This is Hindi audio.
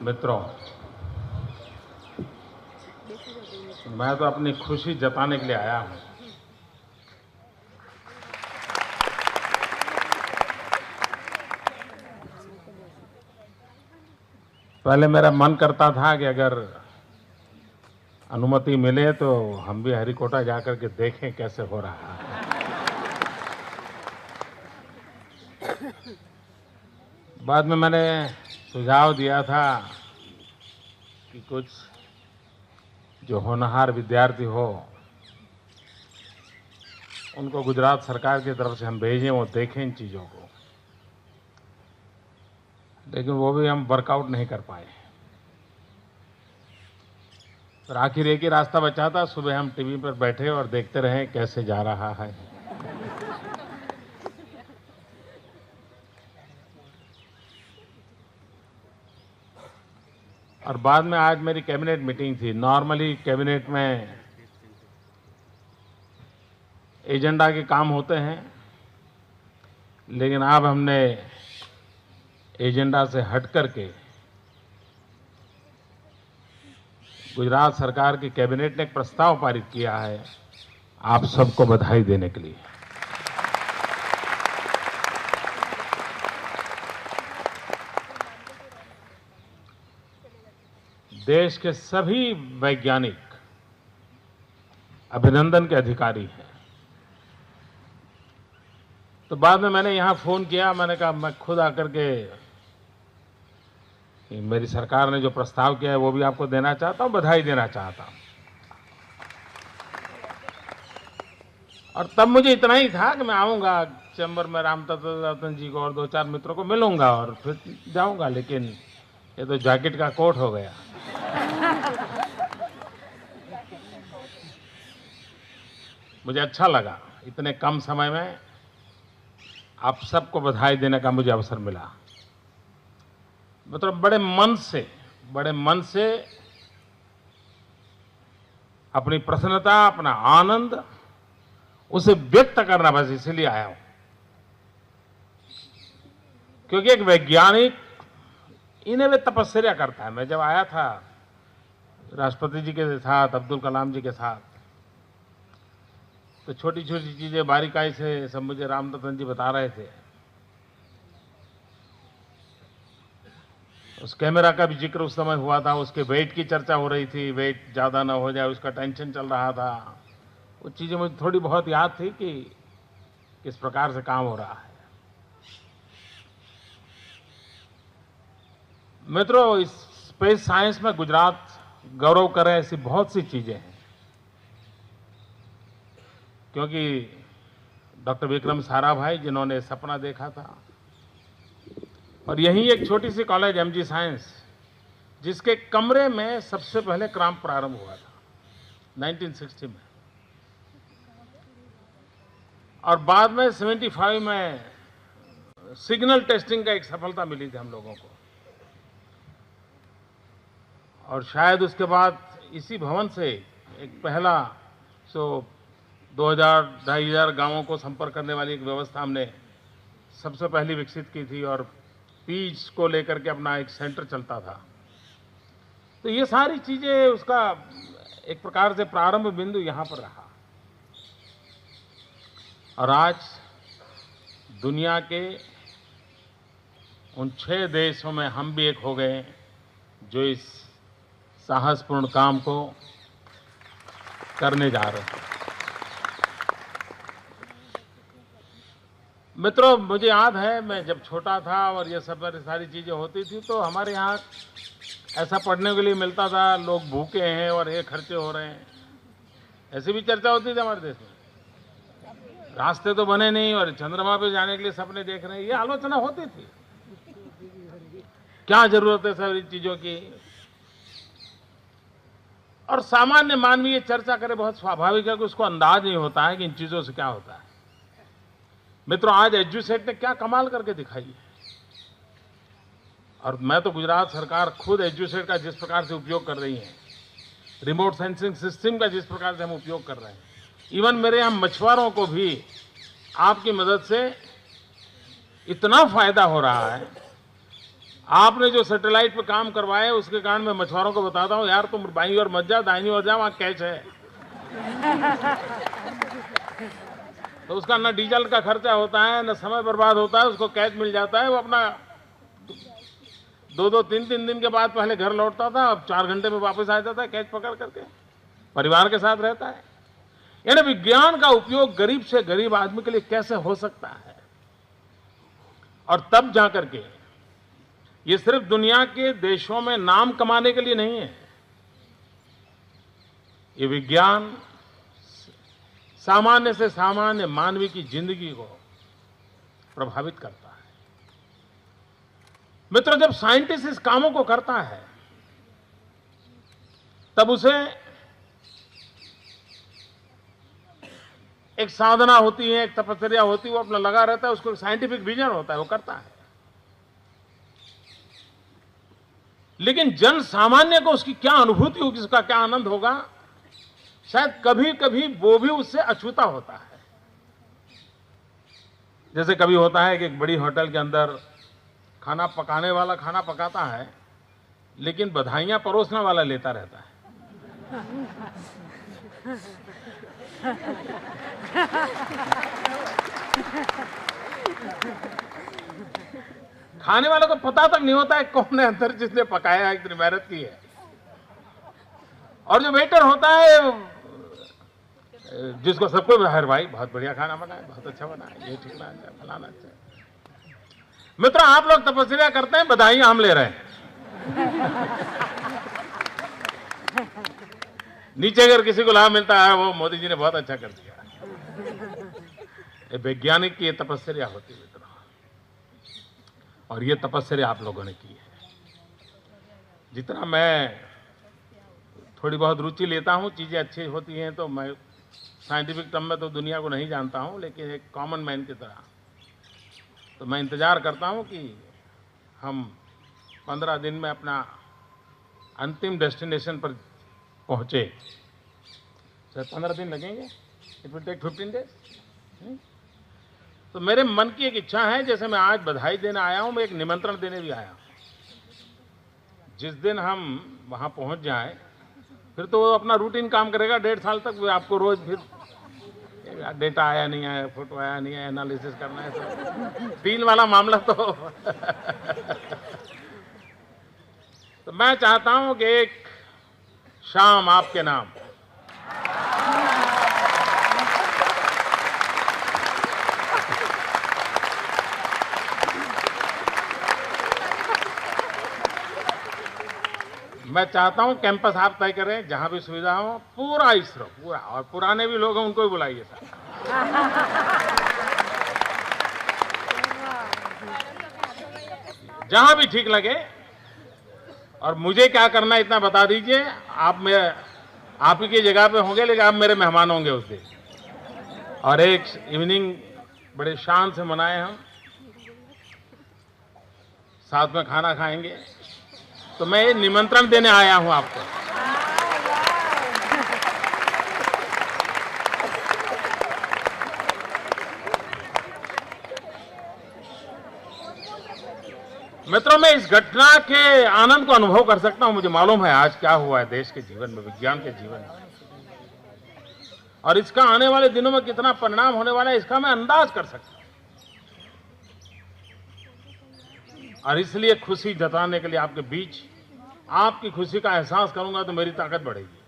मित्रों, मैं तो अपनी खुशी जताने के लिए आया हूं। पहले मेरा मन करता था कि अगर अनुमति मिले तो हम भी हरिकोटा जाकर के देखें कैसे हो रहा है। बाद में मैंने सुझाव दिया था कि कुछ जो होनहार विद्यार्थी हो उनको गुजरात सरकार की तरफ से हम भेजें, वो देखें इन चीज़ों को, लेकिन वो भी हम वर्कआउट नहीं कर पाए। पर आखिर एक ही रास्ता बचा था, सुबह हम टीवी पर बैठे और देखते रहे कैसे जा रहा है। और बाद में आज मेरी कैबिनेट मीटिंग थी। नॉर्मली कैबिनेट में एजेंडा के काम होते हैं, लेकिन अब हमने एजेंडा से हट करके गुजरात सरकार की कैबिनेट ने एक प्रस्ताव पारित किया है आप सबको बधाई देने के लिए। देश के सभी वैज्ञानिक अभिनंदन के अधिकारी हैं। तो बाद में मैंने यहां फोन किया, मैंने कहा मैं खुद आकर के मेरी सरकार ने जो प्रस्ताव किया है वो भी आपको देना चाहता हूं, बधाई देना चाहता हूं। और तब मुझे इतना ही था कि मैं आऊंगा चैम्बर में, राम रतन जी को और दो चार मित्रों को मिलूंगा और फिर जाऊंगा, लेकिन ये तो जैकेट का कोट हो गया। मुझे अच्छा लगा इतने कम समय में आप सबको बधाई देने का मुझे अवसर मिला। मतलब बड़े मन से अपनी प्रसन्नता, अपना आनंद उसे व्यक्त करना, बस इसलिए आया हूं। क्योंकि एक वैज्ञानिक इन्हें वे तपस्या करता है। मैं जब आया था राष्ट्रपति जी के साथ, अब्दुल कलाम जी के साथ, तो छोटी छोटी चीजें बारीकाई से सब मुझे राम रतन जी बता रहे थे। उस कैमरा का भी जिक्र उस समय हुआ था, उसके वेट की चर्चा हो रही थी, वेट ज्यादा ना हो जाए उसका टेंशन चल रहा था। वो चीजें मुझे थोड़ी बहुत याद थी कि किस प्रकार से काम हो रहा है। मित्रों, इस स्पेस साइंस में गुजरात गौरव करे ऐसी बहुत सी चीजें हैं। क्योंकि डॉक्टर विक्रम साराभाई जिन्होंने सपना देखा था, और यही एक छोटी सी कॉलेज एमजी साइंस, जिसके कमरे में सबसे पहले काम प्रारंभ हुआ था 1960 में, और बाद में 75 में सिग्नल टेस्टिंग का एक सफलता मिली थी हम लोगों को। और शायद उसके बाद इसी भवन से एक पहला 2000-2500 गांवों को संपर्क करने वाली एक व्यवस्था हमने सबसे पहली विकसित की थी, और पीच को लेकर के अपना एक सेंटर चलता था। तो ये सारी चीजें उसका एक प्रकार से प्रारंभ बिंदु यहां पर रहा। और आज दुनिया के उन 6 देशों में हम भी एक हो गए जो इस साहसपूर्ण काम को करने जा रहे हैं। मित्रों, मुझे याद है मैं जब छोटा था और ये सब सारी चीजें होती थी, तो हमारे यहाँ ऐसा पढ़ने के लिए मिलता था, लोग भूखे हैं और ये खर्चे हो रहे हैं, ऐसी भी चर्चा होती थी हमारे देश में। रास्ते तो बने नहीं और चंद्रमा पे जाने के लिए सपने देख रहे हैं, ये आलोचना होती थी। क्या जरूरत है सारी चीजों की? और सामान्य मानवीय चर्चा करे, बहुत स्वाभाविक है कि उसको अंदाज नहीं होता है कि इन चीजों से क्या होता है। मित्रों, आज एजुसेट ने क्या कमाल करके दिखाई है। और मैं तो गुजरात सरकार खुद एजुसेट का जिस प्रकार से उपयोग कर रही है, रिमोट सेंसिंग सिस्टम का जिस प्रकार से हम उपयोग कर रहे हैं, इवन मेरे यहां मछुआरों को भी आपकी मदद से इतना फायदा हो रहा है आपने जो सैटेलाइट पे काम करवाए उसके कारण मैं मछुआरों को बताता हूं, यार तुम बाईं ओर मत जा, दाहिनी ओर जा, वहां कैच है। तो उसका न डीजल का खर्चा होता है, न समय बर्बाद होता है, उसको कैच मिल जाता है। वो अपना 2-2, 3-3 दिन के बाद पहले घर लौटता था, अब 4 घंटे में वापस आ जाता है कैच पकड़ करके, परिवार के साथ रहता है। यानी विज्ञान का उपयोग गरीब से गरीब आदमी के लिए कैसे हो सकता है, और तब जाकर के ये सिर्फ दुनिया के देशों में नाम कमाने के लिए नहीं है। ये विज्ञान सामान्य से सामान्य मानवी की जिंदगी को प्रभावित करता है। मित्रों, जब साइंटिस्ट इस कामों को करता है तब उसे एक साधना होती है, एक तपस्या होती है, वो अपना लगा रहता है, उसको एक साइंटिफिक विजन होता है, वो करता है। लेकिन जन सामान्य को उसकी क्या अनुभूति होगी, उसका क्या आनंद होगा, शायद कभी कभी वो भी उससे अछूता होता है। जैसे कभी होता है कि एक बड़ी होटल के अंदर खाना पकाने वाला खाना पकाता है, लेकिन बधाइयां परोसने वाला लेता रहता है। खाने वालों को पता तक नहीं होता है कौन है अंदर जिसने पकाया है, इतनी मेहनत की है। और जो वेटर होता है जिसको सबको बाहर, भाई बहुत बढ़िया खाना बना है, बहुत अच्छा बना है, ये ठीक ना अच्छा, फलाना अच्छा। मित्रों, आप लोग तपस्या करते हैं, बधाइयां हम ले रहे हैं। नीचे अगर किसी को लाभ मिलता है, वो मोदी जी ने बहुत अच्छा कर दिया। वैज्ञानिक की ये तपस्या होती है मित्रों, और ये तपस्या आप लोगों ने की है। जितना मैं थोड़ी बहुत रुचि लेता हूं, चीजें अच्छी होती हैं, तो मैं साइंटिफिक टर्म में तो दुनिया को नहीं जानता हूं, लेकिन एक कॉमन मैन की तरह तो मैं इंतजार करता हूं कि हम 15 दिन में अपना अंतिम डेस्टिनेशन पर पहुंचे। शायद 15 दिन लगेंगे, इट विल टेक 15 डेज। तो मेरे मन की एक इच्छा है, जैसे मैं आज बधाई देने आया हूं, मैं एक निमंत्रण देने भी आया हूं। जिस दिन हम वहां पहुंच जाएं, फिर तो वो अपना रूटीन काम करेगा 1.5 साल तक। वो आपको रोज फिर डेटा आया नहीं आया, फोटो आया नहीं आया, एनालिसिस करना है, सब डील वाला मामला तो मैं चाहता हूं कि एक शाम आपके नाम मैं चाहता हूं कैंपस आप तय करें, जहां भी सुविधा हो, पूरा इसरो पूरा, और पुराने भी लोग हैं उनको भी बुलाइए सर। जहां भी ठीक लगे। और मुझे क्या करना है इतना बता दीजिए। आप ही की जगह पे होंगे, लेकिन आप मेरे मेहमान होंगे उस दिन। और एक इवनिंग बड़े शान से मनाए, हम साथ में खाना खाएंगे। तो मैं ये निमंत्रण देने आया हूं आपको। मित्रों, मैं इस घटना के आनंद को अनुभव कर सकता हूं। मुझे मालूम है आज क्या हुआ है देश के जीवन में, विज्ञान के जीवन में, और इसका आने वाले दिनों में कितना परिणाम होने वाला है, इसका मैं अंदाज कर सकता हूं। और इसलिए खुशी जताने के लिए आपके बीच आपकी खुशी का एहसास करूंगा तो मेरी ताकत बढ़ेगी।